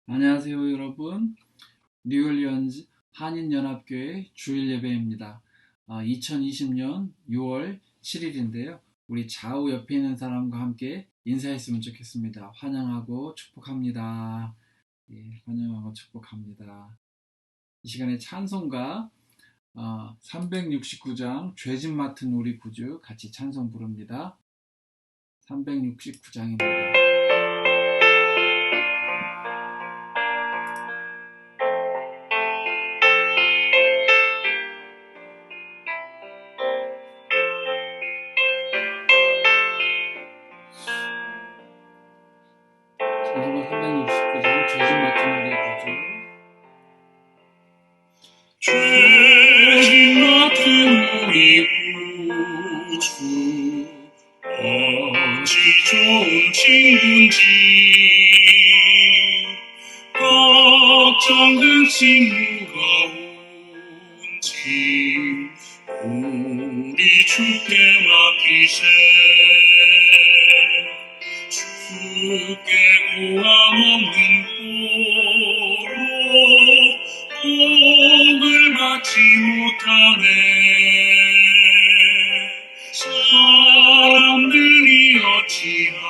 안녕하세요, 여러분. 뉴올리언즈 한인연합교회 주일 예배입니다. 2020년 6월 7일인데요. 우리 좌우 옆에 있는 사람과 함께 인사했으면 좋겠습니다. 환영하고 축복합니다. 예, 환영하고 축복합니다. 이 시간에 찬송가 369장 죄짐 맡은 우리 구주 같이 찬송 부릅니다. 369장입니다. 찬송가 369장 죄짐 맡은 우리 구주. 죄짐 맡은 우리 구주 어찌 좋은 친구인지 걱정 근심 누가 온지 우리 주께 맡기세. 주께 구함 없는 고로 복을 받지 못하네. 사람들이 어찌하여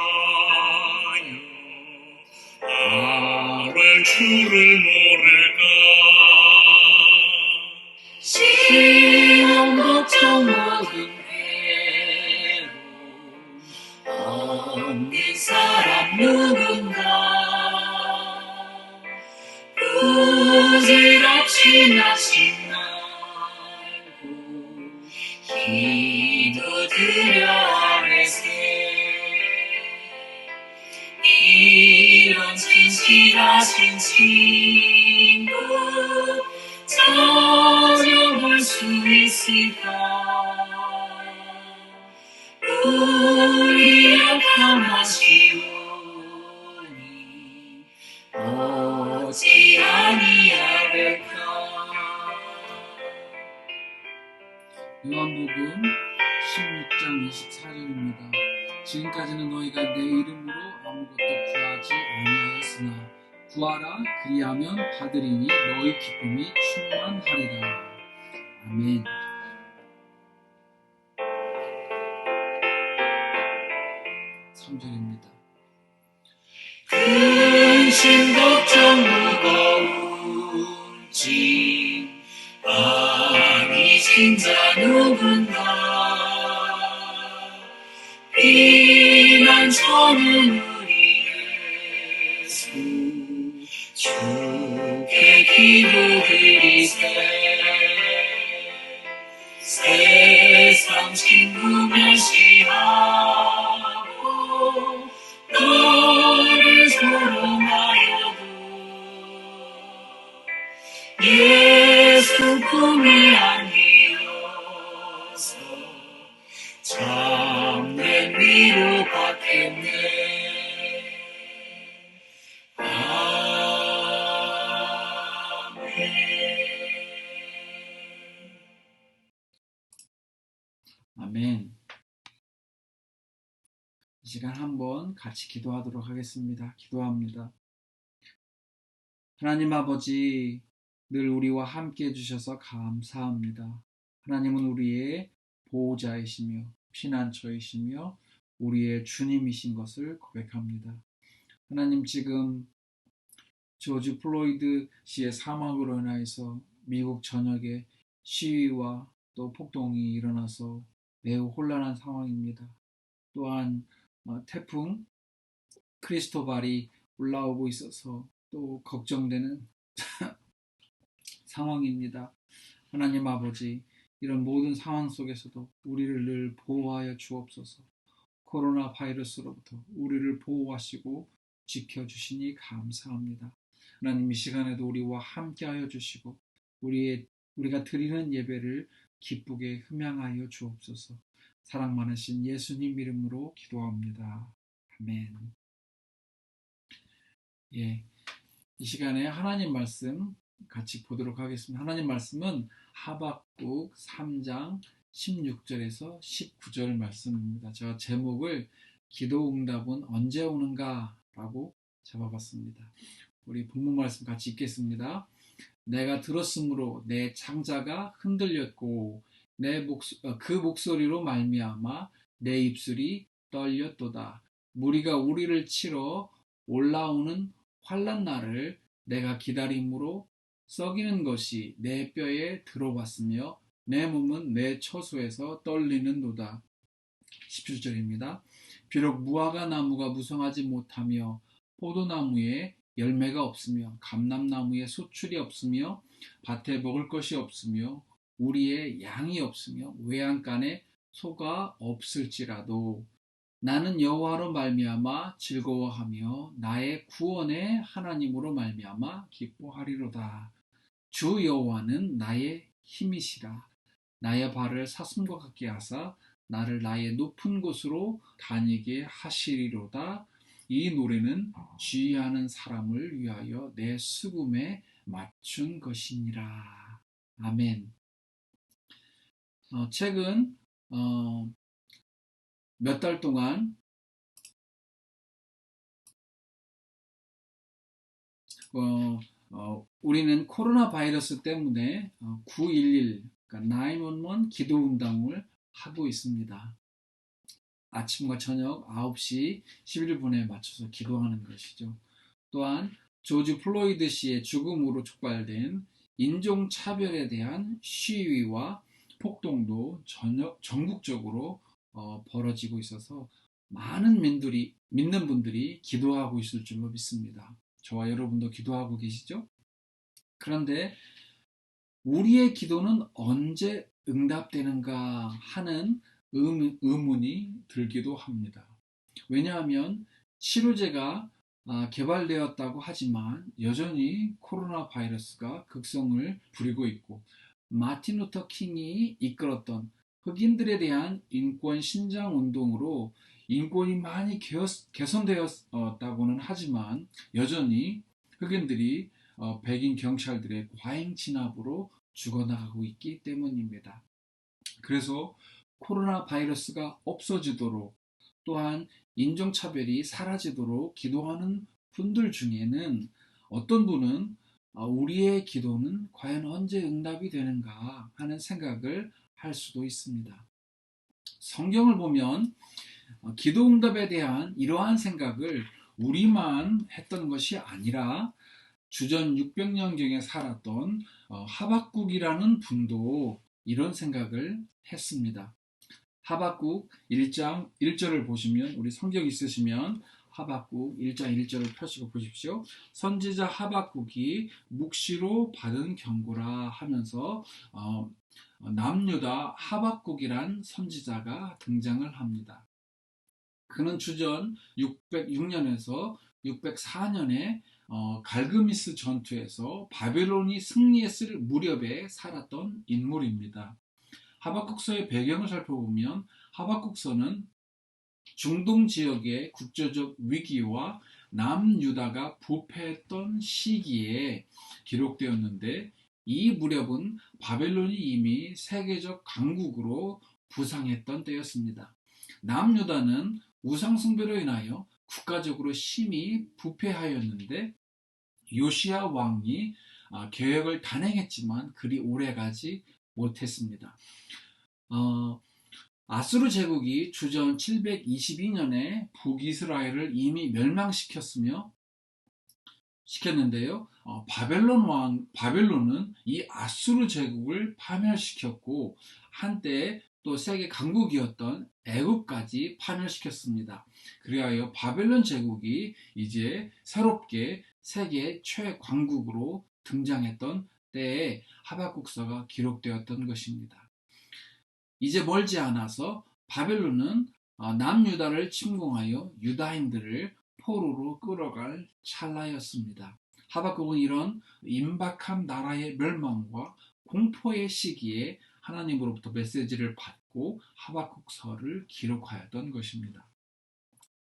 아뢰 주를 모를까. 시험 걱정 모든 괴로움 없는 사람 누군가 부질없이 나신 말고 기도드려 아뢰세. 이런 진실하신 친구 찾아볼 수 있을까. 우리 약함하시오니 어찌 아니하릴까. 요한복음 16장 24절입니다. 지금까지는 너희가 내 이름으로 아무것도 구하지 아니하였으나 구하라 그리하면 받으리니 너희 기쁨이 충만하리라. 아멘. (3절입니다) 근심 걱정 무거운 짐 아니신 자 누군가 피난처는 우리 예수 주께 기도드리세. 세상 친구 멸시하고 너를 조롱하여도 예수 품에 안기어서 참된 위로 받겠네. 아멘. 이 시간 한번 같이 기도하도록 하겠습니다. 기도합니다. 하나님 아버지, 늘 우리와 함께 해주셔서 감사합니다. 하나님은 우리의 보호자이시며 피난처이시며 우리의 주님이신 것을 고백합니다. 하나님, 지금 조지 플로이드 씨의 사망으로 인해서 미국 전역에 시위와 또 폭동이 일어나서 매우 혼란한 상황입니다. 또한 태풍 크리스토발이 올라오고 있어서 또 걱정되는 상황입니다. 하나님 아버지, 이런 모든 상황 속에서도 우리를 늘 보호하여 주옵소서. 코로나 바이러스로부터 우리를 보호하시고 지켜주시니 감사합니다. 하나님, 이 시간에도 우리와 함께하여 주시고 우리가 드리는 예배를 기쁘게 흠양하여 주옵소서. 사랑 많으신 예수님 이름으로 기도합니다. 아멘. 예, 이 시간에 하나님 말씀 같이 보도록 하겠습니다. 하나님 말씀은 하박국 3장 16절에서 19절 말씀입니다. 제가 제목을 기도 응답은 언제 오는가 라고 잡아봤습니다. 우리 본문 말씀 같이 읽겠습니다. 내가 들었으므로 내 창자가 흔들렸고 그 목소리로 말미암아 내 입술이 떨렸도다. 무리가 우리를 치러 올라오는 환난 날을 내가 기다림으로 썩이는 것이 내 뼈에 들어왔으며 내 몸은 내 처소에서 떨리는도다. 17절입니다. 비록 무화과 나무가 무성하지 못하며 포도나무에 열매가 없으며 감람나무에 소출이 없으며 밭에 먹을 것이 없으며 우리의 양이 없으며 외양간에 소가 없을지라도 나는 여호와로 말미암아 즐거워하며 나의 구원의 하나님으로 말미암아 기뻐하리로다. 주 여호와는 나의 힘이시라. 나의 발을 사슴과 같게 하사 나를 나의 높은 곳으로 다니게 하시리로다. 이 노래는 지휘하는 사람을 위하여 내 수금에 맞춘 것이니라. 아멘. 최근 몇 달 동안 우리는 코로나 바이러스 때문에 911, 그러니까 911 기도운동을 하고 있습니다. 아침과 저녁 9시 11분에 맞춰서 기도하는 것이죠. 또한 조지 플로이드 씨의 죽음으로 촉발된 인종차별에 대한 시위와 폭동도 전국적으로 벌어지고 있어서 많은 믿는 분들이 기도하고 있을 줄로 믿습니다. 저와 여러분도 기도하고 계시죠? 그런데 우리의 기도는 언제 응답되는가 하는 의문이 들기도 합니다. 왜냐하면 치료제가 개발되었다고 하지만 여전히 코로나 바이러스가 극성을 부리고 있고 마틴 루터 킹이 이끌었던 흑인들에 대한 인권 신장 운동으로 인권이 많이 개선되었다고는 하지만 여전히 흑인들이 백인 경찰들의 과잉 진압으로 죽어나가고 있기 때문입니다. 그래서 코로나 바이러스가 없어지도록 또한 인종차별이 사라지도록 기도하는 분들 중에는 어떤 분은 우리의 기도는 과연 언제 응답이 되는가 하는 생각을 할 수도 있습니다. 성경을 보면 기도 응답에 대한 이러한 생각을 우리만 했던 것이 아니라 주전 600년경에 살았던 하박국이라는 분도 이런 생각을 했습니다. 하박국 1장 1절을 보시면, 우리 성경 있으시면 하박국 1장 1절을 펴시고 보십시오. 선지자 하박국이 묵시로 받은 경고라 하면서 남유다 하박국이란 선지자가 등장을 합니다. 그는 주전 606년에서 604년에 갈그미스 전투에서 바벨론이 승리했을 무렵에 살았던 인물입니다. 하박국서의 배경을 살펴보면 하박국서는 중동 지역의 국제적 위기와 남유다가 부패했던 시기에 기록되었는데 이 무렵은 바벨론이 이미 세계적 강국으로 부상했던 때였습니다. 남유다는 우상숭배로 인하여 국가적으로 심히 부패하였는데 요시야 왕이 계획을 단행했지만 그리 오래가지 못했습니다. 아수르 제국이 주전 722년에 북이스라엘을 이미 멸망시켰는데요. 바벨론은 이 아수르 제국을 파멸시켰고 한때 또 세계 강국이었던 애국까지 파멸시켰습니다. 그리하여 바벨론 제국이 이제 새롭게 세계 최강국으로 등장했던 때에 하박국서가 기록되었던 것입니다. 이제 멀지 않아서 바벨론은 남유다를 침공하여 유다인들을 포로로 끌어갈 찰나였습니다. 하박국은 이런 임박한 나라의 멸망과 공포의 시기에 하나님으로부터 메시지를 받고 하박국서를 기록하였던 것입니다.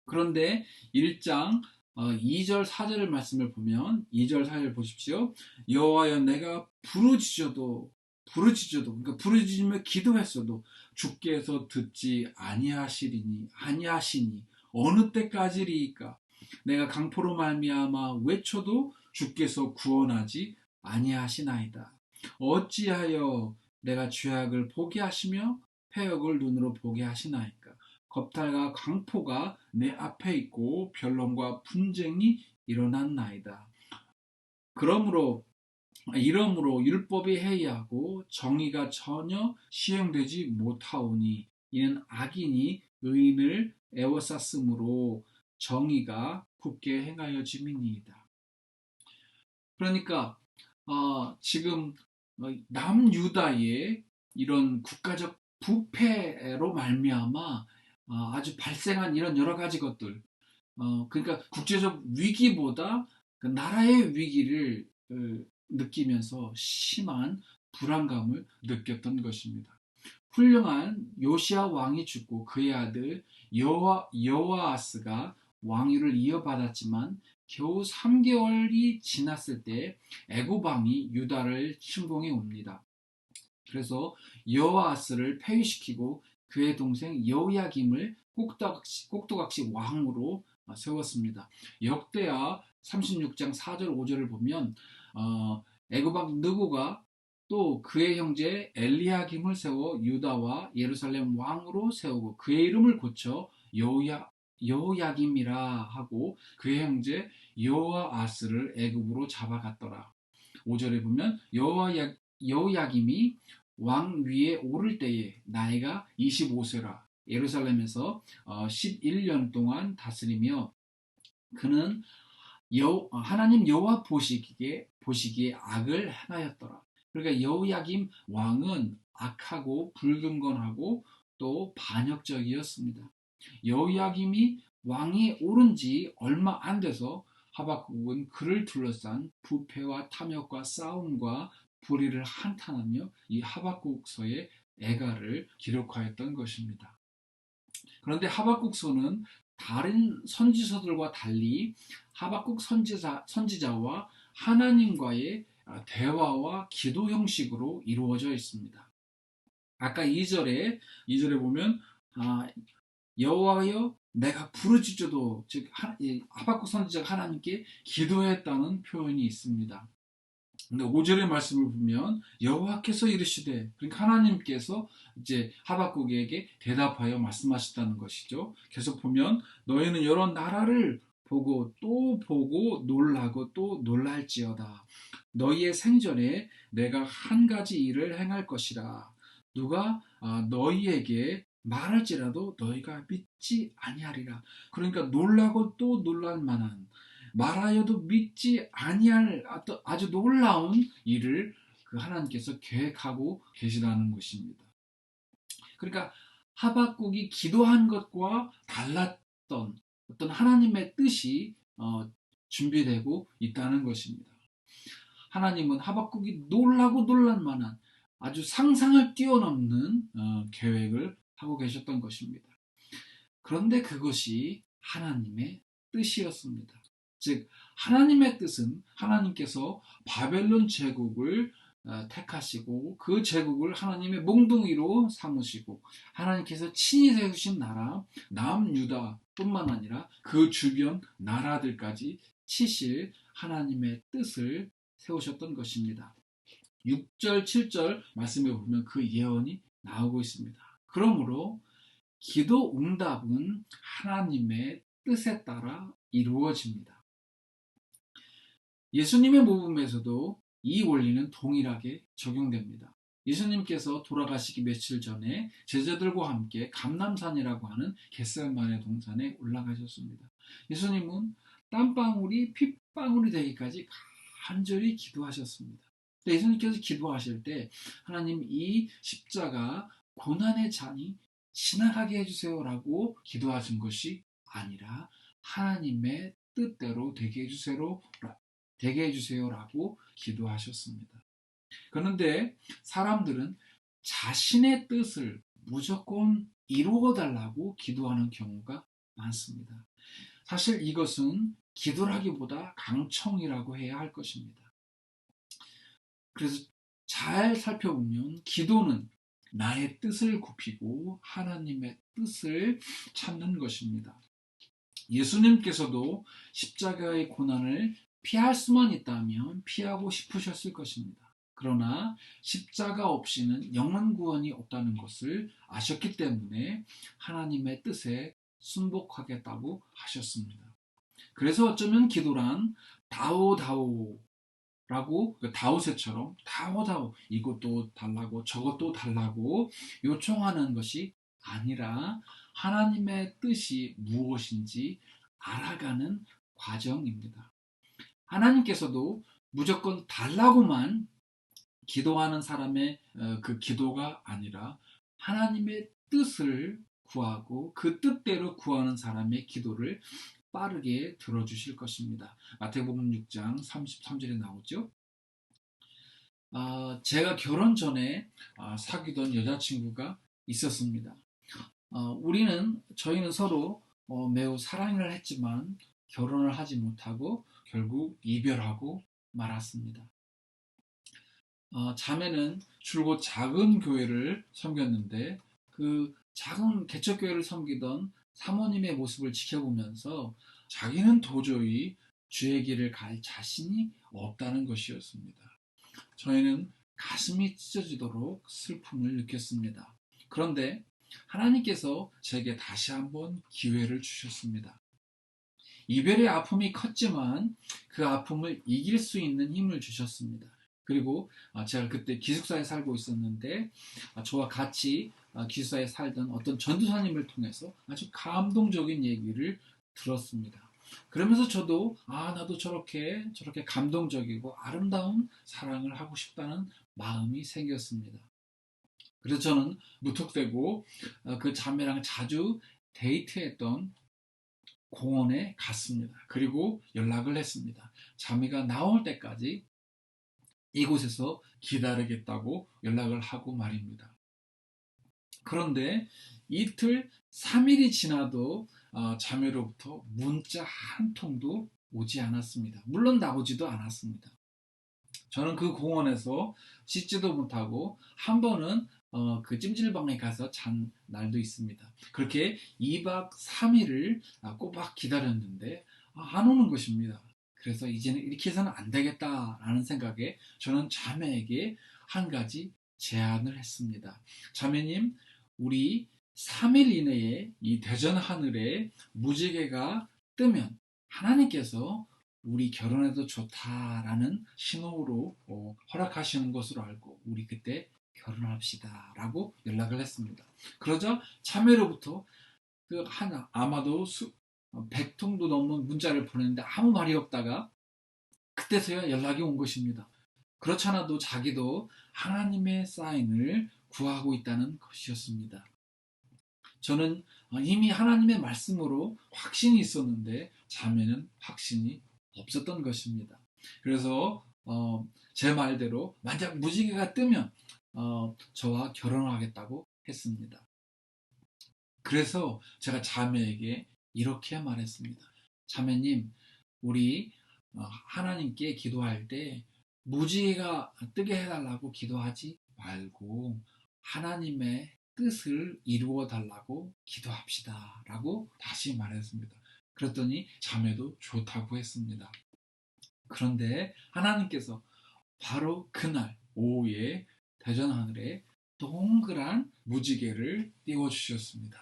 그런데 1장 2절 4절의 말씀을 보면 2절 4절 보십시오. 여호와여 내가 부르짖어도 그러니까 부르짖으며 기도했어도 주께서 듣지 아니하시니 어느 때까지리이까 내가 강포로 말미암아 외쳐도 주께서 구원하지 아니하시나이다. 어찌하여 내가 죄악을 보게 하시며 패역을 눈으로 보게 하시나이까. 겁탈과 강포가 내 앞에 있고 변론과 분쟁이 일어났나이다. 이러므로 율법이 해이하고 정의가 전혀 시행되지 못하오니 이는 악인이 의인을 애워쌌으므로 정의가 굳게 행하여짐이니이다. 그러니까 지금 남유다의 이런 국가적 부패로 말미암아 아주 발생한 이런 여러 가지 것들, 그러니까 국제적 위기보다 그 나라의 위기를 느끼면서 심한 불안감을 느꼈던 것입니다. 훌륭한 요시야 왕이 죽고 그의 아들 여호아스가 왕위를 이어받았지만 겨우 3개월이 지났을 때 애굽 왕이 유다를 침공해 옵니다. 그래서 여호아스를 폐위시키고 그의 동생 여호야김을 꼭두각시 왕으로 세웠습니다. 역대하 36장 4절 5절을 보면 애굽 왕 느고가 또 그의 형제 엘리야김을 세워 유다와 예루살렘 왕으로 세우고 그의 이름을 고쳐 여호야김이라 하고 그의 형제 여호아스를 애굽으로 잡아갔더라. 5절에 보면 여호야김이 왕 위에 오를 때에 나이가 25세라 예루살렘에서 11년 동안 다스리며 그는 하나님 여호와 보시기에 악을 행하였더라. 그러니까 여호야김 왕은 악하고 불경건하고 또 반역적이었습니다. 여호야김이 왕이 오른 지 얼마 안 돼서 하박국은 그를 둘러싼 부패와 탐욕과 싸움과 불의를 한탄하며 이 하박국서의 애가를 기록하였던 것입니다. 그런데 하박국서는 다른 선지서들과 달리 하박국 선지자와 하나님과의 대화와 기도 형식으로 이루어져 있습니다. 아까 2절에 보면 여호와여 내가 부르짖어도 즉 하박국 선지자가 하나님께 기도했다는 표현이 있습니다. 근데 5절의 말씀을 보면 여호와께서 이르시되 그러니까 하나님께서 이제 하박국에게 대답하여 말씀하셨다는 것이죠. 계속 보면 너희는 여러 나라를 보고 또 보고 놀라고 또 놀랄지어다. 너희의 생전에 내가 한 가지 일을 행할 것이라. 누가 너희에게 말할지라도 너희가 믿지 아니하리라. 그러니까 놀라고 또 놀랄 만한 말하여도 믿지 아니할 아주 놀라운 일을 그 하나님께서 계획하고 계시다는 것입니다. 그러니까 하박국이 기도한 것과 달랐던 어떤 하나님의 뜻이 준비되고 있다는 것입니다. 하나님은 하박국이 놀라고 놀랄 만한 아주 상상을 뛰어넘는 계획을 하고 계셨던 것입니다. 그런데 그것이 하나님의 뜻이었습니다. 즉 하나님의 뜻은 하나님께서 바벨론 제국을 택하시고 그 제국을 하나님의 몽둥이로 삼으시고 하나님께서 친히 세우신 나라 남유다뿐만 아니라 그 주변 나라들까지 치실 하나님의 뜻을 세우셨던 것입니다. 6절 7절 말씀에 보면 그 예언이 나오고 있습니다. 그러므로 기도 응답은 하나님의 뜻에 따라 이루어집니다. 예수님의 모범에서도 이 원리는 동일하게 적용됩니다. 예수님께서 돌아가시기 며칠 전에 제자들과 함께 감람산이라고 하는 겟세마네 동산에 올라가셨습니다. 예수님은 땀방울이 핏방울이 되기까지 간절히 기도하셨습니다. 예수님께서 기도하실 때 하나님 이 십자가 고난의 잔이 지나가게 해주세요라고 기도하신 것이 아니라 하나님의 뜻대로 되게 해주세요라고 기도하셨습니다. 그런데 사람들은 자신의 뜻을 무조건 이루어달라고 기도하는 경우가 많습니다. 사실 이것은 기도라기보다 강청이라고 해야 할 것입니다. 그래서 잘 살펴보면 기도는 나의 뜻을 굽히고 하나님의 뜻을 찾는 것입니다. 예수님께서도 십자가의 고난을 피할 수만 있다면 피하고 싶으셨을 것입니다. 그러나 십자가 없이는 영원 구원이 없다는 것을 아셨기 때문에 하나님의 뜻에 순복하겠다고 하셨습니다. 그래서 어쩌면 기도란 다오다오라고 다오새처럼 다오다오 이것도 달라고 저것도 달라고 요청하는 것이 아니라 하나님의 뜻이 무엇인지 알아가는 과정입니다. 하나님께서도 무조건 달라고만 기도하는 사람의 그 기도가 아니라 하나님의 뜻을 구하고 그 뜻대로 구하는 사람의 기도를 빠르게 들어주실 것입니다. 마태복음 6장 33절에 나오죠. 제가 결혼 전에 사귀던 여자친구가 있었습니다. 저희는 서로 매우 사랑을 했지만 결혼을 하지 못하고 결국 이별하고 말았습니다. 자매는 줄곧 작은 교회를 섬겼는데 그 작은 개척교회를 섬기던 사모님의 모습을 지켜보면서 자기는 도저히 주의 길을 갈 자신이 없다는 것이었습니다. 저희는 가슴이 찢어지도록 슬픔을 느꼈습니다. 그런데 하나님께서 제게 다시 한번 기회를 주셨습니다. 이별의 아픔이 컸지만 그 아픔을 이길 수 있는 힘을 주셨습니다. 그리고 제가 그때 기숙사에 살고 있었는데 저와 같이 기숙사에 살던 어떤 전도사님을 통해서 아주 감동적인 얘기를 들었습니다. 그러면서 저도 나도 저렇게 감동적이고 아름다운 사랑을 하고 싶다는 마음이 생겼습니다. 그래서 저는 무턱대고 그 자매랑 자주 데이트했던 공원에 갔습니다. 그리고 연락을 했습니다. 자매가 나올 때까지 이곳에서 기다리겠다고 연락을 하고 말입니다. 그런데 이틀 3일이 지나도 자매로부터 문자 한 통도 오지 않았습니다. 물론 나오지도 않았습니다. 저는 그 공원에서 씻지도 못하고 한 번은 그 찜질방에 가서 잔 날도 있습니다. 그렇게 2박 3일을 꼬박 기다렸는데 안 오는 것입니다. 그래서 이제는 이렇게 해서는 안 되겠다라는 생각에 저는 자매에게 한 가지 제안을 했습니다. 자매님, 우리 3일 이내에 이 대전 하늘에 무지개가 뜨면 하나님께서 우리 결혼해도 좋다라는 신호로 허락하시는 것으로 알고 우리 그때 결혼합시다 라고 연락을 했습니다. 그러자 자매로부터 아마도 100통도 넘는 문자를 보냈는데 아무 말이 없다가 그때서야 연락이 온 것입니다. 그렇지 않아도 자기도 하나님의 사인을 구하고 있다는 것이었습니다. 저는 이미 하나님의 말씀으로 확신이 있었는데 자매는 확신이 없었던 것입니다. 그래서 제 말대로 만약 무지개가 뜨면 저와 결혼하겠다고 했습니다. 그래서 제가 자매에게 이렇게 말했습니다. 자매님, 우리 하나님께 기도할 때 무지개가 뜨게 해달라고 기도하지 말고 하나님의 뜻을 이루어 달라고 기도합시다 라고 다시 말했습니다. 그랬더니 자매도 좋다고 했습니다. 그런데 하나님께서 바로 그날 오후에 대전 하늘에 동그란 무지개를 띄워주셨습니다.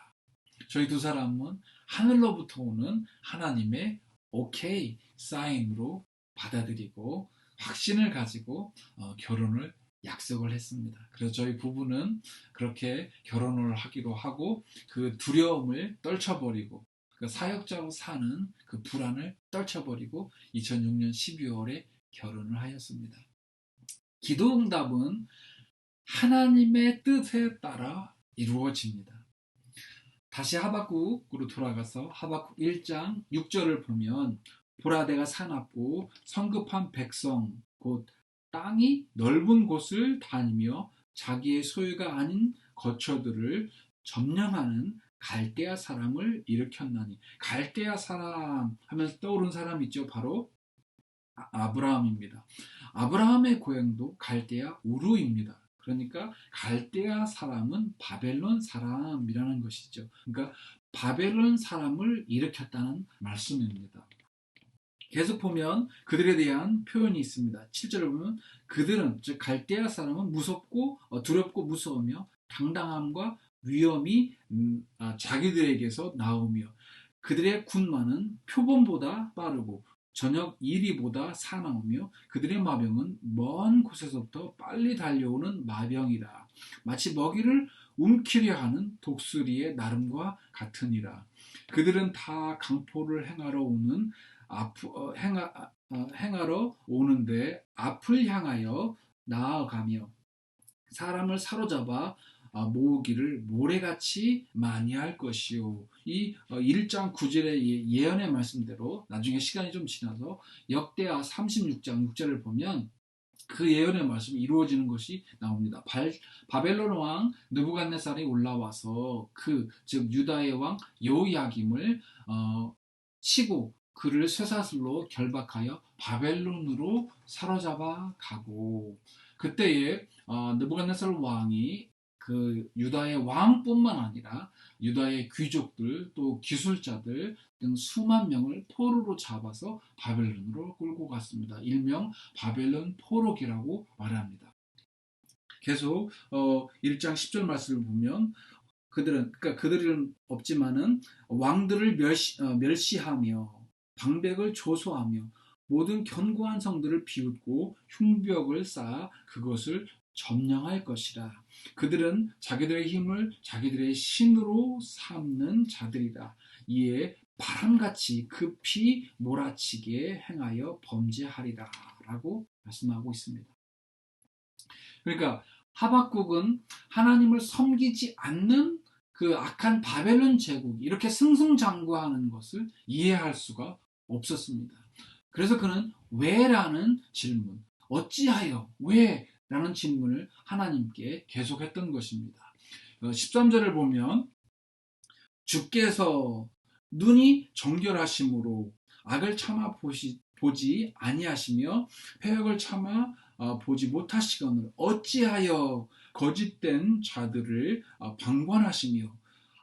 저희 두 사람은 하늘로부터 오는 하나님의 오케이 사인으로 받아들이고 확신을 가지고 결혼을 약속을 했습니다. 그래서 저희 부부는 그렇게 결혼을 하기로 하고 그 두려움을 떨쳐버리고 그 사역자로 사는 그 불안을 떨쳐버리고 2006년 12월에 결혼을 하였습니다. 기도 응답은 하나님의 뜻에 따라 이루어집니다. 다시 하박국으로 돌아가서 하박국 1장 6절을 보면 보라 내가 사납고 성급한 백성 곧 땅이 넓은 곳을 다니며 자기의 소유가 아닌 거처들을 점령하는 갈대아 사람을 일으켰나니 갈대아 사람 하면서 떠오른 사람 있죠. 바로 아브라함입니다. 아브라함의 고향도 갈대아 우르입니다. 그러니까 갈대아 사람은 바벨론 사람이라는 것이죠. 그러니까 바벨론 사람을 일으켰다는 말씀입니다. 계속 보면 그들에 대한 표현이 있습니다. 7절을 보면 그들은, 즉 갈대아 사람은 무섭고 두렵고 무서우며 당당함과 위엄이 자기들에게서 나오며 그들의 군마는 표범보다 빠르고 저녁 이리보다 사나우며 그들의 마병은 먼 곳에서부터 빨리 달려오는 마병이라. 마치 먹이를 움키려 하는 독수리의 나름과 같으니라. 그들은 다 강포를 행하러 오는 행하러 오는데 앞을 향하여 나아가며 사람을 사로잡아 모으기를 모래같이 많이 할 것이요. 이 1장 9절의 예언의 말씀대로 나중에 시간이 좀 지나서 역대하 36장 6절을 보면 그 예언의 말씀이 이루어지는 것이 나옵니다. 바벨론 왕 느부갓네살이 올라와서 즉 유다의 왕 여호야김을 치고 그를 쇠사슬로 결박하여 바벨론으로 사로잡아 가고 그때에 느부갓네살 왕이 그 유다의 왕뿐만 아니라 유다의 귀족들 또 기술자들 등 수만 명을 포로로 잡아서 바벨론으로 끌고 갔습니다. 일명 바벨론 포로기라고 말합니다. 계속 1장 10절 말씀을 보면 그들은 없지만은 왕들을 멸시하며 방백을 조소하며 모든 견고한 성들을 비웃고 흉벽을 쌓아 그것을 점령할 것이라. 그들은 자기들의 힘을 자기들의 신으로 삼는 자들이라. 이에 바람같이 급히 몰아치게 행하여 범죄하리라 라고 말씀하고 있습니다. 그러니까 하박국은 하나님을 섬기지 않는 그 악한 바벨론 제국이 이렇게 승승장구하는 것을 이해할 수가 없었습니다. 그래서 그는 왜라는 질문, 어찌하여, 왜? 라는 질문을 하나님께 계속했던 것입니다. 13절을 보면 주께서 눈이 정결하심으로 악을 참아 보지 아니하시며 패역을 참아 보지 못하시거늘 어찌하여 거짓된 자들을 방관하시며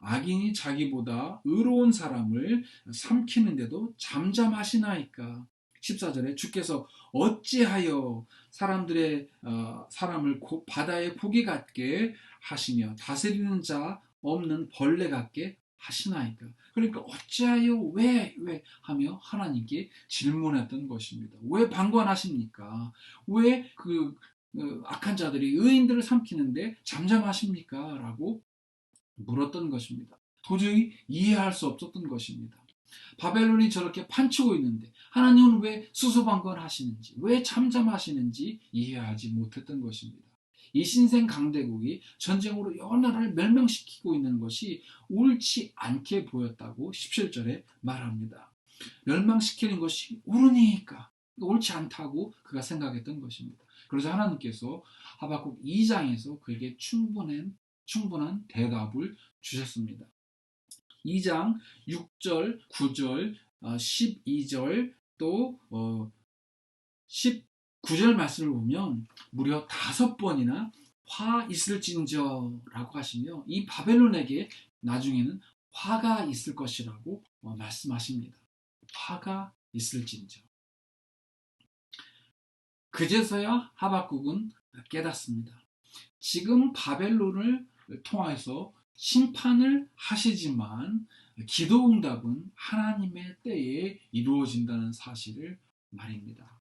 악인이 자기보다 의로운 사람을 삼키는데도 잠잠하시나이까. 14절에 주께서 어찌하여 사람을 바다의 고기 같게 하시며 다스리는 자 없는 벌레 같게 하시나이까. 그러니까 어찌하여 왜 하며 하나님께 질문했던 것입니다. 왜 방관하십니까? 왜 악한 자들이 의인들을 삼키는데 잠잠하십니까? 라고 물었던 것입니다. 도저히 이해할 수 없었던 것입니다. 바벨론이 저렇게 판치고 있는데 하나님은 왜 수수방관하시는지, 왜 잠잠하시는지 이해하지 못했던 것입니다. 이 신생 강대국이 전쟁으로 여러 나라를 멸망시키고 있는 것이 옳지 않게 보였다고 17절에 말합니다. 멸망시키는 것이 옳으니까 옳지 않다고 그가 생각했던 것입니다. 그래서 하나님께서 하박국 2장에서 그에게 충분한 대답을 주셨습니다. 2장 6절, 9절, 12절 또 19절 말씀을 보면 무려 5번이나 화 있을진저 라고 하시며 이 바벨론에게 나중에는 화가 있을 것이라고 말씀하십니다. 화가 있을진저. 그제서야 하박국은 깨닫습니다. 지금 바벨론을 통해서 심판을 하시지만 기도응답은 하나님의 때에 이루어진다는 사실을 말입니다.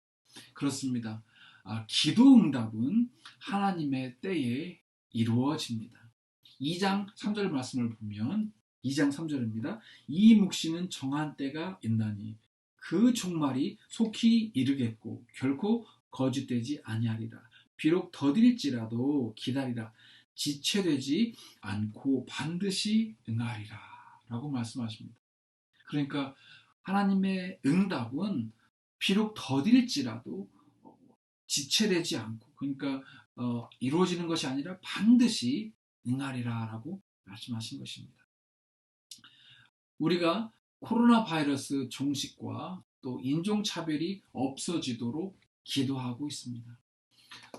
그렇습니다. 기도응답은 하나님의 때에 이루어집니다. 2장 3절 말씀을 보면 2장 3절입니다. 이 묵시는 정한 때가 있나니 그 종말이 속히 이르겠고 결코 거짓되지 아니하리라. 비록 더딜지라도 기다리라. 지체되지 않고 반드시 응하리라 라고 말씀하십니다. 그러니까 하나님의 응답은 비록 더딜지라도 지체되지 않고 그러니까 이루어지는 것이 아니라 반드시 응하리라 라고 말씀하신 것입니다. 우리가 코로나 바이러스 종식과 또 인종차별이 없어지도록 기도하고 있습니다.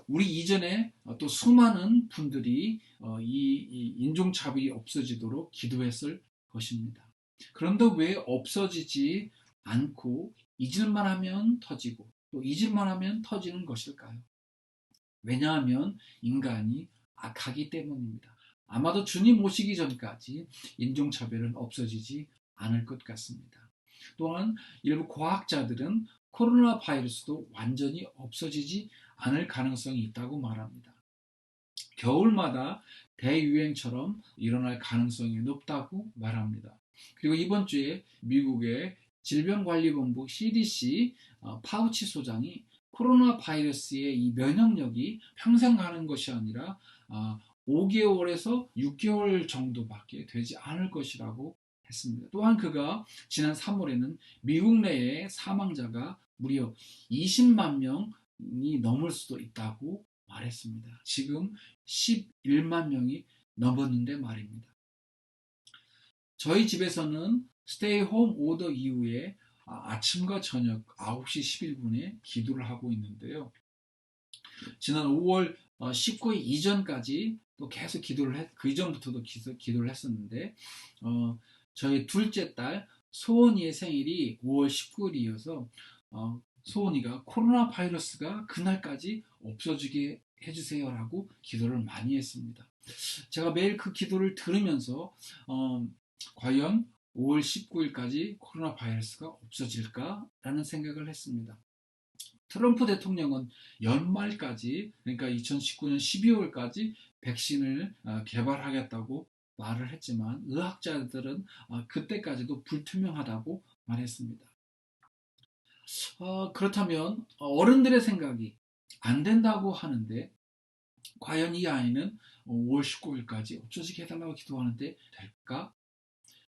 우리 이전에 또 수많은 분들이 이 인종차별이 없어지도록 기도했을 것입니다. 그런데 왜 없어지지 않고 잊을만 하면 터지고 또 잊을만 하면 터지는 것일까요? 왜냐하면 인간이 악하기 때문입니다. 아마도 주님 오시기 전까지 인종차별은 없어지지 않을 것 같습니다. 또한 일부 과학자들은 코로나 바이러스도 완전히 없어지지 않을 가능성이 있다고 말합니다. 겨울마다 대유행처럼 일어날 가능성이 높다고 말합니다. 그리고 이번 주에 미국의 질병관리본부 CDC 파우치 소장이 코로나 바이러스의 이 면역력이 평생 가는 것이 아니라 5개월에서 6개월 정도밖에 되지 않을 것이라고 했습니다. 또한 그가 지난 3월에는 미국 내의 사망자가 무려 20만 명이 넘을 수도 있다고 말했습니다. 지금 11만 명이 넘었는데 말입니다. 저희 집에서는 스테이 홈 오더 이후에 아침과 저녁 9시 11분에 기도를 하고 있는데요. 지난 5월 19일 이전까지 또 계속 그 이전부터도 기도를 했었는데, 저희 둘째 딸 소원이의 생일이 5월 19일이어서 소원이가 코로나 바이러스가 그날까지 없어지게 해주세요라고 기도를 많이 했습니다. 제가 매일 그 기도를 들으면서 과연 5월 19일까지 코로나 바이러스가 없어질까라는 생각을 했습니다. 트럼프 대통령은 연말까지, 그러니까 2019년 12월까지 백신을 개발하겠다고 말을 했지만 의학자들은 그때까지도 불투명하다고 말했습니다. 그렇다면 어른들의 생각이 안 된다고 하는데 과연 이 아이는 5월 19일까지 없어지게 해달라고 기도하는데 될까?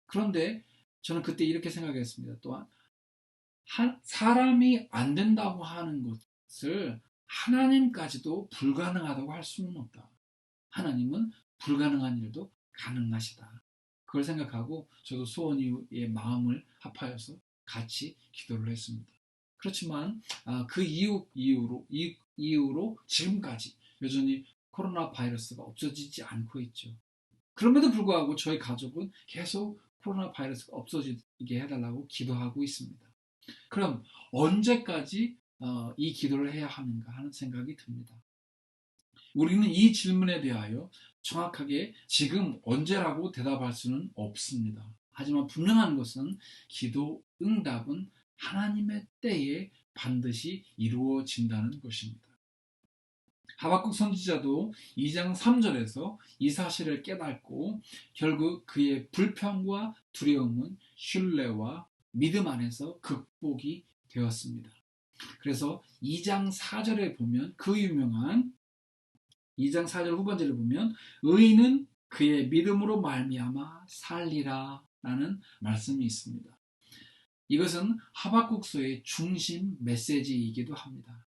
그런데 저는 그때 이렇게 생각했습니다. 또한 사람이 안 된다고 하는 것을 하나님까지도 불가능하다고 할 수는 없다. 하나님은 불가능한 일도 가능하시다. 그걸 생각하고 저도 소원이의 마음을 합하여서 같이 기도를 했습니다. 그렇지만 그 이후로 지금까지 여전히 코로나 바이러스가 없어지지 않고 있죠. 그럼에도 불구하고 저희 가족은 계속 코로나 바이러스가 없어지게 해달라고 기도하고 있습니다. 그럼 언제까지 이 기도를 해야 하는가 하는 생각이 듭니다. 우리는 이 질문에 대하여 정확하게 지금 언제라고 대답할 수는 없습니다. 하지만 분명한 것은 기도 응답은 하나님의 때에 반드시 이루어진다는 것입니다. 하박국 선지자도 2장 3절에서 이 사실을 깨닫고 결국 그의 불평과 두려움은 신뢰와 믿음 안에서 극복이 되었습니다. 그래서 2장 4절에 보면 그 유명한 2장 4절 후반절에 보면 의인은 그의 믿음으로 말미암아 살리라 라는 말씀이 있습니다. 이것은 하박국서의 중심 메시지이기도 합니다.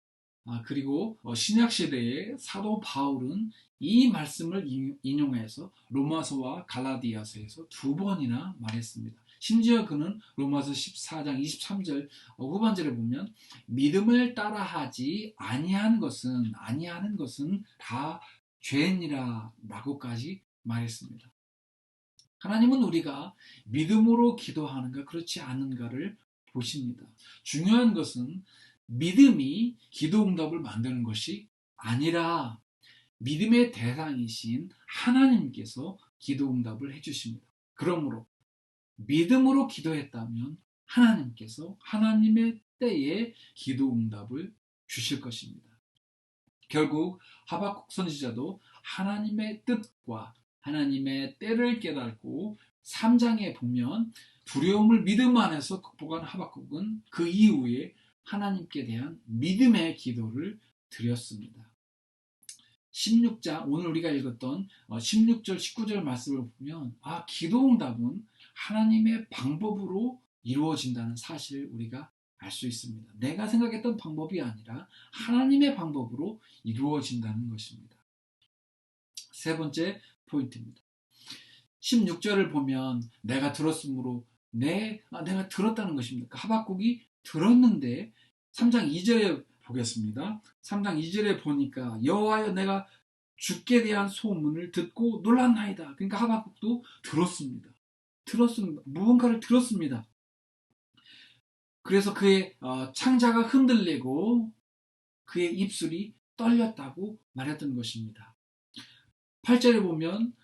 그리고 신약시대의 사도 바울은 이 말씀을 인용해서 로마서와 갈라디아서에서 2번이나 말했습니다. 심지어 그는 로마서 14장 23절 후반절에 보면 믿음을 따라하지 아니하는 것은 다 죄니라 라고까지 말했습니다. 하나님은 우리가 믿음으로 기도하는가 그렇지 않은가를 보십니다. 중요한 것은 믿음이 기도 응답을 만드는 것이 아니라 믿음의 대상이신 하나님께서 기도 응답을 해주십니다. 그러므로 믿음으로 기도했다면 하나님께서 하나님의 때에 기도 응답을 주실 것입니다. 결국 하박국 선지자도 하나님의 뜻과 하나님의 때를 깨닫고 3장에 보면 두려움을 믿음 안에서 극복한 하박국은 그 이후에 하나님께 대한 믿음의 기도를 드렸습니다. 16장, 오늘 우리가 읽었던 16절, 19절 말씀을 보면 기도응답은 하나님의 방법으로 이루어진다는 사실을 우리가 알 수 있습니다. 내가 생각했던 방법이 아니라 하나님의 방법으로 이루어진다는 것입니다. 세 번째 포인트입니다. 16절을 보면 내가 들었으므로 내가 들었다는 것입니다. 하박국이 들었는데 3장 2절에 보겠습니다. 3장 2절에 보니까 여호와여 내가 주께 대한 소문을 듣고 놀랐나이다. 그러니까 하박국도 들었습니다. 무언가를 들었습니다. 그래서 그의 창자가 흔들리고 그의 입술이 떨렸다고 말했던 것입니다. 8절에 보면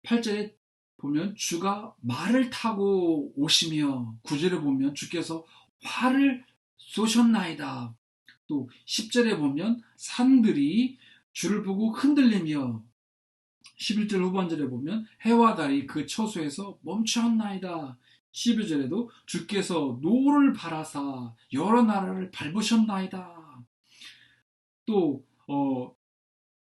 8절에 보면 주가 말을 타고 오시며 9절에 보면 주께서 활을 쏘셨나이다. 또 10절에 보면 산들이 주를 보고 흔들리며 11절 후반절에 보면 해와 달이 그 처소에서 멈추었나이다. 12절에도 주께서 노를 바라사 여러 나라를 밟으셨나이다. 또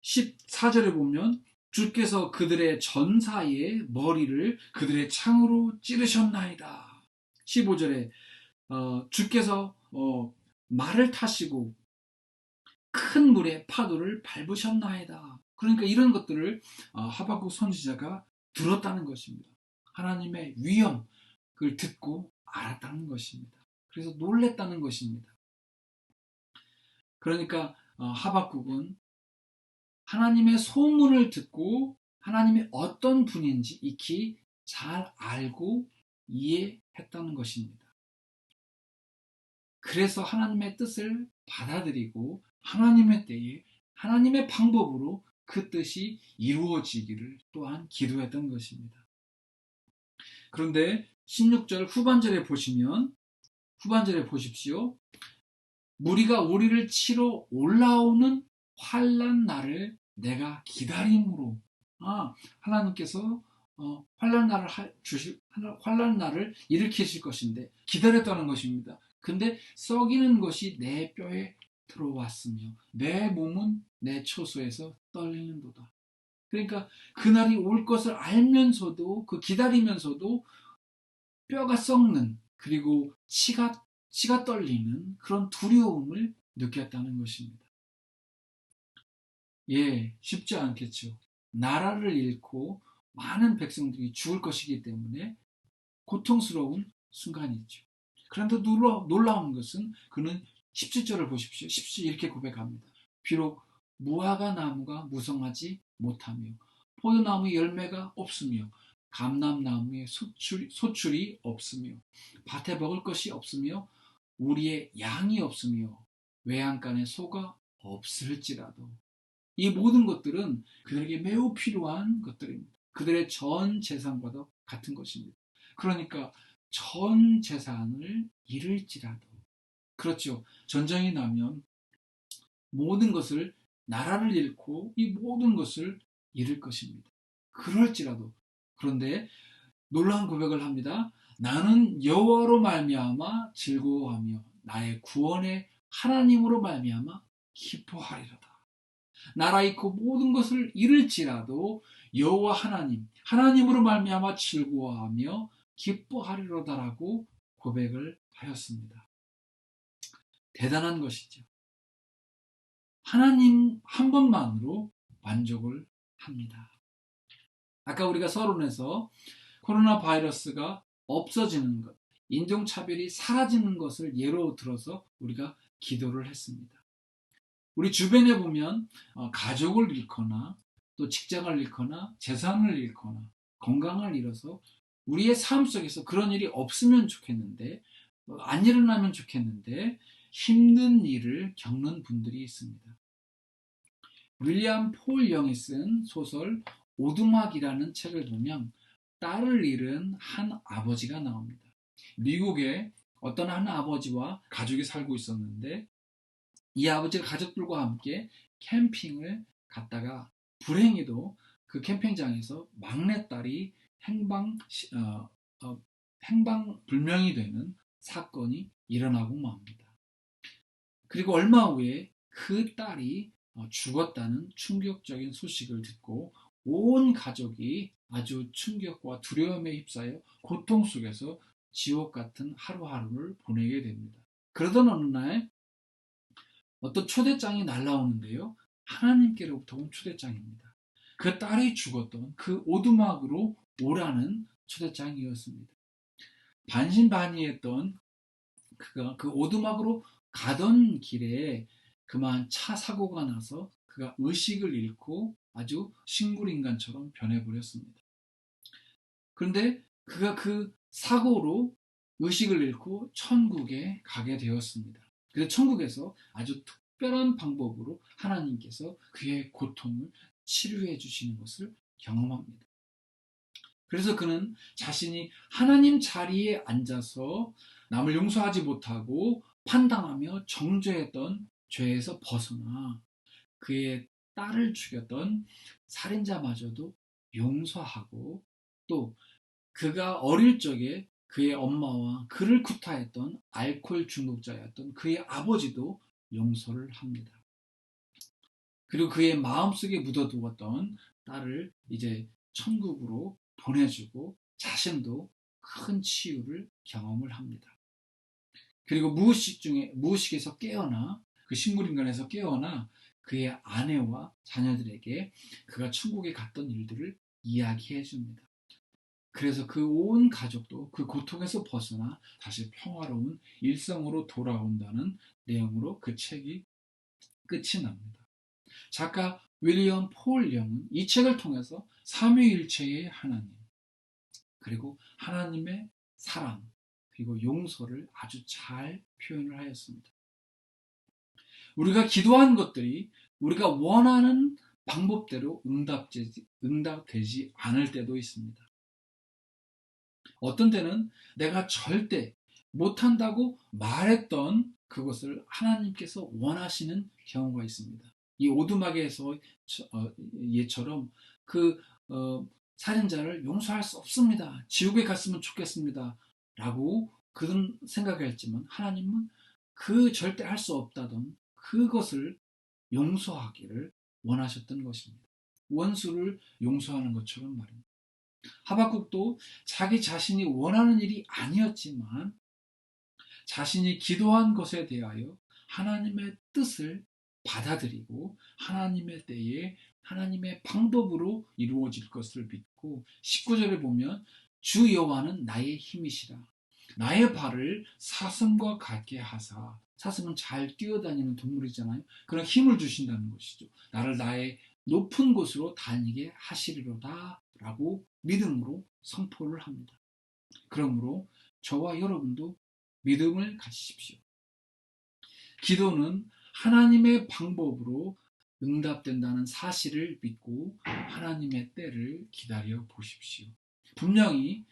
14절에 보면 주께서 그들의 전사의 머리를 그들의 창으로 찌르셨나이다. 15절에 주께서 말을 타시고 큰 물의 파도를 밟으셨나이다. 그러니까 이런 것들을 하박국 선지자가 들었다는 것입니다. 하나님의 위엄을 듣고 알았다는 것입니다. 그래서 놀랬다는 것입니다. 그러니까 하박국은 하나님의 소문을 듣고 하나님이 어떤 분인지 익히 잘 알고 이해했다는 것입니다. 그래서 하나님의 뜻을 받아들이고 하나님의 때에 하나님의 방법으로 그 뜻이 이루어지기를 또한 기도했던 것입니다. 그런데 16절 후반절에 보십시오. 무리가 우리를 치러 올라오는 환난 날을 내가 기다림으로 하나님께서 환난 날을 일으키실 것인데 기다렸다는 것입니다. 근데 썩이는 것이 내 뼈에 들어왔으며 내 몸은 내 처소에서 떨리는도다. 그러니까 그날이 올 것을 알면서도 기다리면서도 뼈가 썩는 그리고 치가 떨리는 그런 두려움을 느꼈다는 것입니다. 쉽지 않겠죠. 나라를 잃고 많은 백성들이 죽을 것이기 때문에 고통스러운 순간이죠. 그런데 놀라운 것은 그는 17절을 보십시오. 17절 이렇게 고백합니다. 비록 무화과 나무가 무성하지 못하며 포도나무 열매가 없으며 감람나무에 소출이 없으며 밭에 먹을 것이 없으며 우리의 양이 없으며 외양간에 소가 없을지라도 이 모든 것들은 그들에게 매우 필요한 것들입니다. 그들의 전 재산과도 같은 것입니다. 그러니까 전 재산을 잃을지라도 그렇죠. 전쟁이 나면 모든 것을 나라를 잃고 이 모든 것을 잃을 것입니다. 그럴지라도 그런데 놀라운 고백을 합니다. 나는 여호와로 말미암아 즐거워하며 나의 구원의 하나님으로 말미암아 기뻐하리로다. 나라 잃고 모든 것을 잃을지라도 여호와 하나님으로 말미암아 즐거워하며 기뻐하리로다라고 고백을 하였습니다. 대단한 것이죠. 하나님 한 번만으로 만족을 합니다. 아까 우리가 서론에서 코로나 바이러스가 없어지는 것, 인종차별이 사라지는 것을 예로 들어서 우리가 기도를 했습니다. 우리 주변에 보면 가족을 잃거나 또 직장을 잃거나 재산을 잃거나 건강을 잃어서 우리의 삶 속에서 그런 일이 없으면 좋겠는데 안 일어나면 좋겠는데 힘든 일을 겪는 분들이 있습니다. 윌리엄 폴 영이 쓴 소설 오두막이라는 책을 보면 딸을 잃은 한 아버지가 나옵니다. 미국에 어떤 한 아버지와 가족이 살고 있었는데 이 아버지가 가족들과 함께 캠핑을 갔다가 불행히도 그 캠핑장에서 막내딸이 행방불명이 되는 사건이 일어나고 맙니다. 그리고 얼마 후에 그 딸이 죽었다는 충격적인 소식을 듣고 온 가족이 아주 충격과 두려움에 휩싸여 고통 속에서 지옥 같은 하루하루를 보내게 됩니다. 그러던 어느 날 어떤 초대장이 날라오는데요. 하나님께로부터 온 초대장입니다. 그 딸이 죽었던 그 오두막으로 오라는 초대장이었습니다. 반신반의했던 그가 그 오두막으로 가던 길에 그만 차 사고가 나서 그가 의식을 잃고 아주 식물인간처럼 변해버렸습니다. 그런데 그가 그 사고로 의식을 잃고 천국에 가게 되었습니다. 그래서 천국에서 아주 특별한 방법으로 하나님께서 그의 고통을 치료해 주시는 것을 경험합니다. 그래서 그는 자신이 하나님 자리에 앉아서 남을 용서하지 못하고 판단하며 정죄했던 죄에서 벗어나 그의 딸을 죽였던 살인자마저도 용서하고, 또 그가 어릴 적에 그의 엄마와 그를 구타했던 알코올 중독자였던 그의 아버지도 용서를 합니다. 그리고 그의 마음속에 묻어두었던 딸을 이제 천국으로 보내주고 자신도 큰 치유를 경험을 합니다. 그리고 무의식에서 깨어나, 그 식물인간에서 깨어나 그의 아내와 자녀들에게 그가 천국에 갔던 일들을 이야기해 줍니다. 그래서 그 온 가족도 그 고통에서 벗어나 다시 평화로운 일상으로 돌아온다는 내용으로 그 책이 끝이 납니다. 작가 윌리엄 폴 영은 이 책을 통해서 삼위일체의 하나님, 그리고 하나님의 사랑, 그리고 용서를 아주 잘 표현을 하였습니다. 우리가 기도한 것들이 우리가 원하는 방법대로 응답되지 않을 때도 있습니다. 어떤 때는 내가 절대 못한다고 말했던 그것을 하나님께서 원하시는 경우가 있습니다. 이 오두막에서 예처럼 그 살인자를 용서할 수 없습니다. 지옥에 갔으면 좋겠습니다. 라고 그는 생각했지만 하나님은 그 절대 할 수 없다던 그것을 용서하기를 원하셨던 것입니다. 원수를 용서하는 것처럼 말입니다. 하박국도 자기 자신이 원하는 일이 아니었지만 자신이 기도한 것에 대하여 하나님의 뜻을 받아들이고 하나님의 때에 하나님의 방법으로 이루어질 것을 믿고, 19절에 보면 주 여호와는 나의 힘이시라 나의 발을 사슴과 같게 하사, 사슴은 잘 뛰어다니는 동물이잖아요. 그런 힘을 주신다는 것이죠. 나를 나의 높은 곳으로 다니게 하시리로다 라고 믿음으로 선포를 합니다. 그러므로 저와 여러분도 믿음을 가지십시오. 기도는 하나님의 방법으로 응답된다는 사실을 믿고 하나님의 때를 기다려 보십시오. 분명히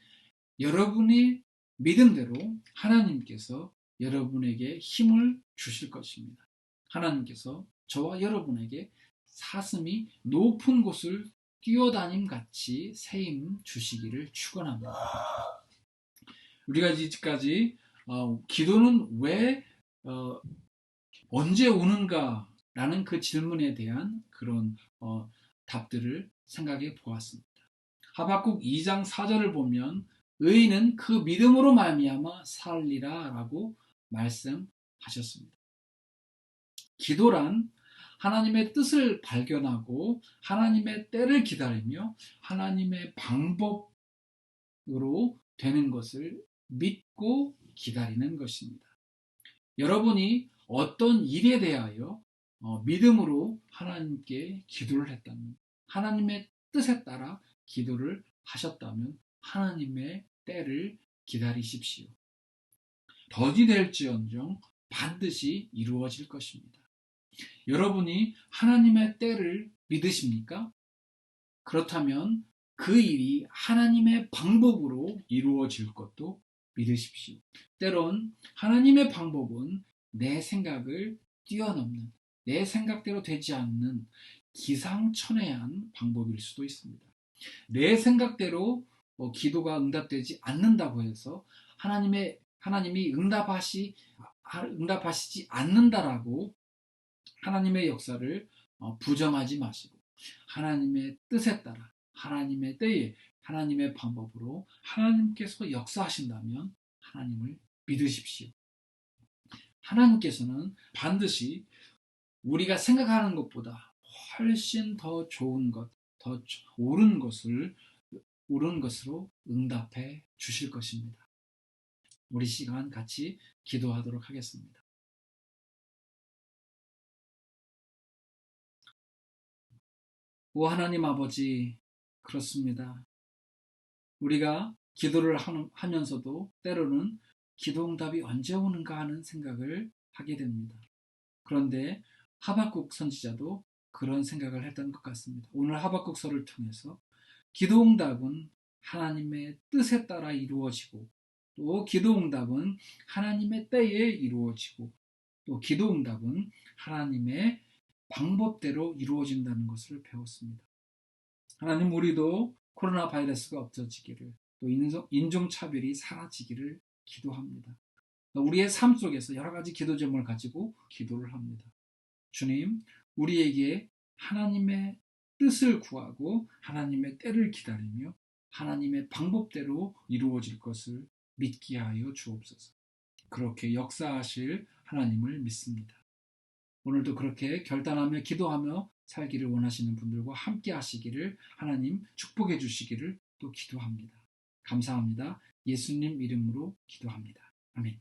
여러분의 믿음대로 하나님께서 여러분에게 힘을 주실 것입니다. 하나님께서 저와 여러분에게 사슴이 높은 곳을 뛰어다님 같이 새 힘 주시기를 축원합니다. 우리가 이제까지 기도는 왜 언제 오는가라는 그 질문에 대한 그런 답들을 생각해 보았습니다. 하박국 2장 4절을 보면 의인은 그 믿음으로 말미암아 살리라 라고 말씀하셨습니다. 기도란 하나님의 뜻을 발견하고 하나님의 때를 기다리며 하나님의 방법으로 되는 것을 믿고 기다리는 것입니다. 여러분이 어떤 일에 대하여 믿음으로 하나님께 기도를 했다면, 하나님의 뜻에 따라 기도를 하셨다면 하나님의 때를 기다리십시오. 더디 될지언정 반드시 이루어질 것입니다. 여러분이 하나님의 때를 믿으십니까? 그렇다면 그 일이 하나님의 방법으로 이루어질 것도 믿으십시오. 때론 하나님의 방법은 내 생각을 뛰어넘는, 내 생각대로 되지 않는 기상천외한 방법일 수도 있습니다. 내 생각대로 기도가 응답되지 않는다고 해서 하나님이 응답하시지 않는다라고 하나님의 역사를 부정하지 마시고 하나님의 뜻에 따라 하나님의 때에 하나님의 방법으로 하나님께서 역사하신다면 하나님을 믿으십시오. 하나님께서는 반드시 우리가 생각하는 것보다 훨씬 더 좋은 것, 더 옳은 것으로 응답해 주실 것입니다. 우리 시간 같이 기도하도록 하겠습니다. 오 하나님 아버지, 그렇습니다. 우리가 기도를 하면서도 때로는 기도 응답이 언제 오는가 하는 생각을 하게 됩니다. 그런데 하박국 선지자도 그런 생각을 했던 것 같습니다. 오늘 하박국서를 통해서 기도 응답은 하나님의 뜻에 따라 이루어지고, 또 기도 응답은 하나님의 때에 이루어지고, 또 기도 응답은 하나님의 방법대로 이루어진다는 것을 배웠습니다. 하나님, 우리도 코로나 바이러스가 없어지기를, 또 인종차별이 사라지기를 기도합니다. 우리의 삶 속에서 여러 가지 기도 제목을 가지고 기도를 합니다. 주님, 우리에게 하나님의 뜻을 구하고 하나님의 때를 기다리며 하나님의 방법대로 이루어질 것을 믿게 하여 주옵소서. 그렇게 역사하실 하나님을 믿습니다. 오늘도 그렇게 결단하며 기도하며 살기를 원하시는 분들과 함께 하시기를 하나님 축복해 주시기를 또 기도합니다. 감사합니다. 예수님 이름으로 기도합니다. 아멘.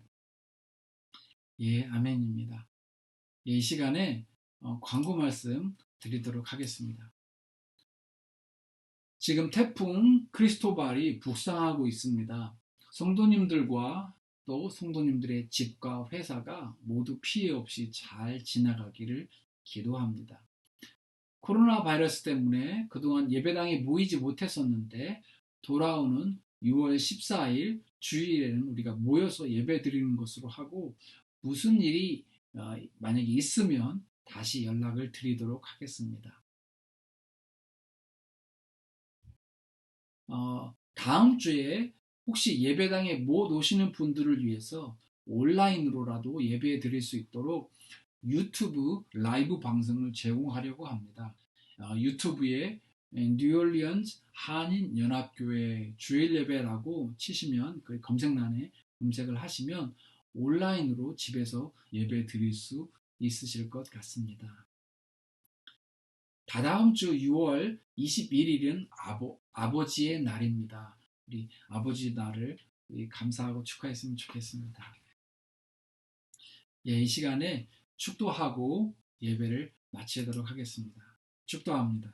예, 아멘입니다. 이 시간에 광고 말씀 드리도록 하겠습니다. 지금 태풍 크리스토발이 북상하고 있습니다. 성도님들과 또 성도님들의 집과 회사가 모두 피해 없이 잘 지나가기를 기도합니다. 코로나 바이러스 때문에 그동안 예배당에 모이지 못했었는데 돌아오는 6월 14일 주일에는 우리가 모여서 예배 드리는 것으로 하고, 무슨 일이 만약에 있으면 다시 연락을 드리도록 하겠습니다. 다음 주에 혹시 예배당에 못 오시는 분들을 위해서 온라인으로라도 예배 드릴 수 있도록 유튜브 라이브 방송을 제공하려고 합니다. 유튜브에 뉴올리언스 한인연합교회 주일 예배라고 치시면 그 검색란에 검색을 하시면 온라인으로 집에서 예배 드릴 수 있으실 것 같습니다. 다다음 주 6월 21일은 아버지의 날입니다. 우리 아버지 날을 감사하고 축하했으면 좋겠습니다. 예, 이 시간에 축도하고 예배를 마치도록 하겠습니다. 축도합니다.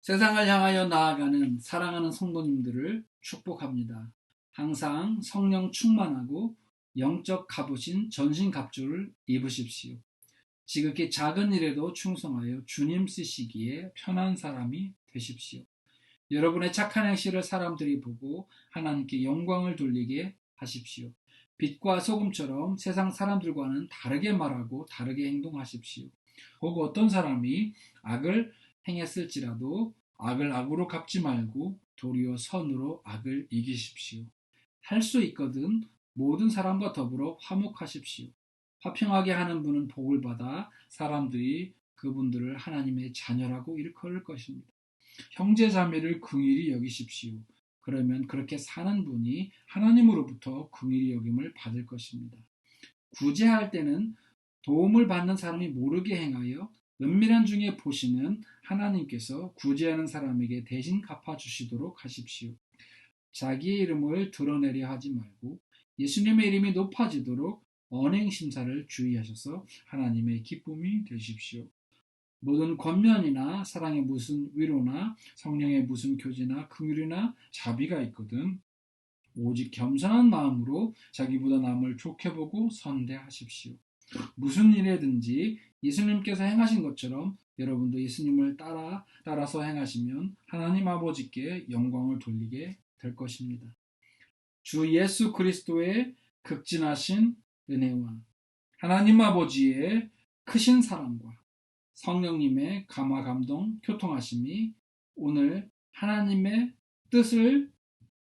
세상을 향하여 나아가는 사랑하는 성도님들을 축복합니다. 항상 성령 충만하고 영적 갑으신 전신 갑주를 입으십시오. 지극히 작은 일에도 충성하여 주님 쓰시기에 편한 사람이 되십시오. 여러분의 착한 행실을 사람들이 보고 하나님께 영광을 돌리게 하십시오. 빛과 소금처럼 세상 사람들과는 다르게 말하고 다르게 행동하십시오. 혹 어떤 사람이 악을 행했을지라도 악을 악으로 갚지 말고 도리어 선으로 악을 이기십시오. 할 수 있거든 모든 사람과 더불어 화목하십시오. 화평하게 하는 분은 복을 받아 사람들이 그분들을 하나님의 자녀라고 일컬을 것입니다. 형제 자매를 긍휼히 여기십시오. 그러면 그렇게 사는 분이 하나님으로부터 긍휼히 여김을 받을 것입니다. 구제할 때는 도움을 받는 사람이 모르게 행하여 은밀한 중에 보시는 하나님께서 구제하는 사람에게 대신 갚아주시도록 하십시오. 자기의 이름을 드러내려 하지 말고 예수님의 이름이 높아지도록 언행 심사를 주의하셔서 하나님의 기쁨이 되십시오. 모든 권면이나 사랑의 무슨 위로나 성령의 무슨 교제나 긍휼이나 자비가 있거든 오직 겸손한 마음으로 자기보다 남을 좋게 보고 선대하십시오. 무슨 일에든지 예수님께서 행하신 것처럼 여러분도 예수님을 따라서 행하시면 하나님 아버지께 영광을 돌리게 될 것입니다. 주 예수 그리스도의 극진하신 은혜와 하나님 아버지의 크신 사랑과 성령님의 감화 감동 교통하심이 오늘 하나님의 뜻을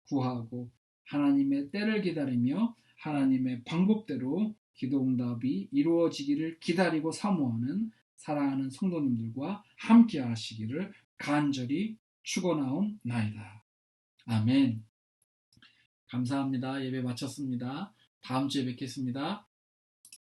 구하고 하나님의 때를 기다리며 하나님의 방법대로 기도응답이 이루어지기를 기다리고 사모하는 사랑하는 성도님들과 함께 하시기를 간절히 축원하옵나이다. 아멘. 감사합니다. 예배 마쳤습니다. 다음 주에 뵙겠습니다.